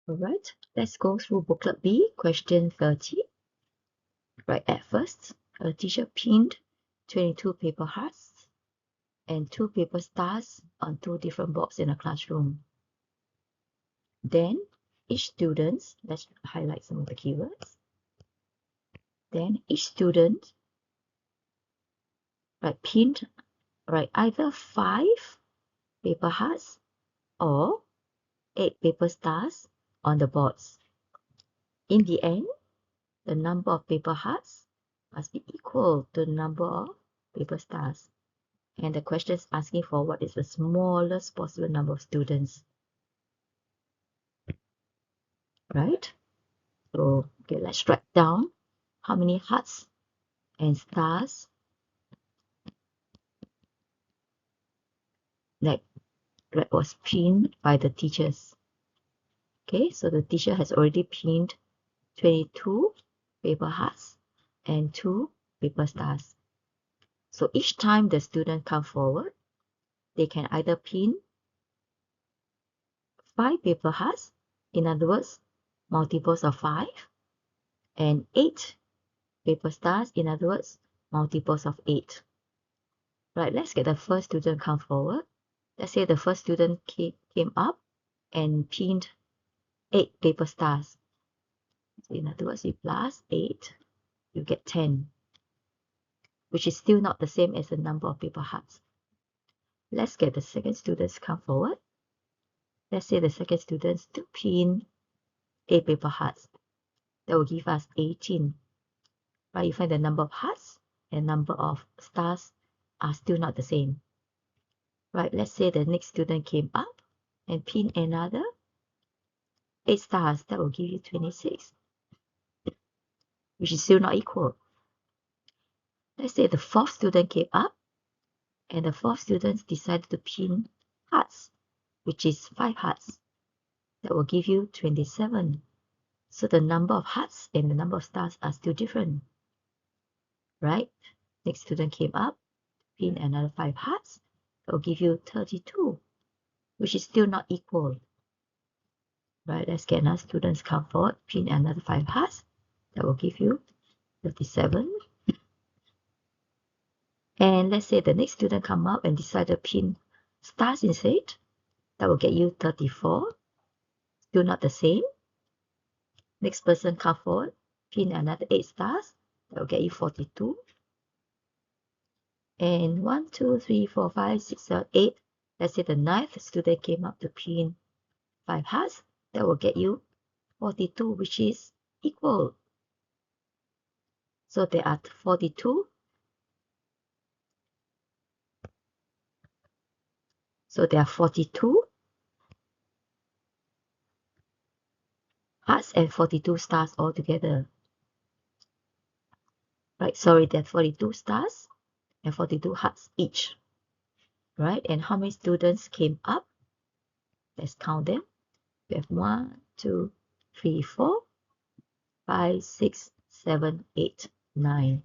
Alright, let's go through booklet B, question 30. Right, at first, a teacher pinned 22 paper hearts and 2 paper stars on 2 different boards in a classroom. Then, each student, let's highlight some of the keywords. Then, each student, pinned, either 5 paper hearts or 8 paper stars on the boards. In the end, the number of paper hearts must be equal to the number of paper stars. And the question is asking for what is the smallest possible number of students. Right? So, okay, let's write down how many hearts and stars that was pinned by the teachers. Okay, so the teacher has already pinned 22 paper hearts and 2 paper stars. So each time the student come forward, they can either pin 5 paper hearts, in other words, multiples of 5, and 8 paper stars, in other words, multiples of 8. Right, let's get the first student come forward. Let's say the first student came up and pinned 8 paper stars. So in other words, you plus 8, you get 10, which is still not the same as the number of paper hearts. Let's get the second students come forward. Let's say the second students to pin 8 paper hearts. That will give us 18. Right, you find the number of hearts and number of stars are still not the same. Right, let's say the next student came up and pinned another 8 stars. That will give you 26, which is still not equal. Let's say the fourth student came up and the fourth student decided to pin hearts, which is 5 hearts. That will give you 27. So the number of hearts and the number of stars are still different. Right? Next student came up, pin another 5 hearts. That will give you 32, which is still not equal. Right? Let's get another student come forward, pin another 5 hearts. That will give you 37. And let's say the next student come up and decide to pin stars instead. That will get you 34. Still not the same. Next person come forward, pin another 8 stars. That will get you 42. And 1, 2, 3, 4, 5, 6, 7, 8. Let's say the ninth student came up to pin 5 hearts. That will get you 42, which is equal. So there are 42. So there are 42 hearts and 42 stars altogether. Right, sorry, there are 42 stars and 42 hearts each. Right, and how many students came up? Let's count them. We have 1, 2, 3, 4, 5, 6, 7, 8, 9.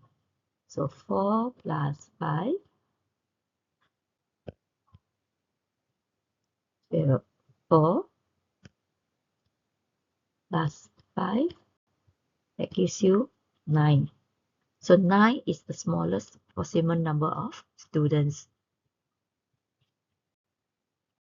So 4 plus 5. 4 plus 5. That gives you 9. So 9 is the smallest possible number of students.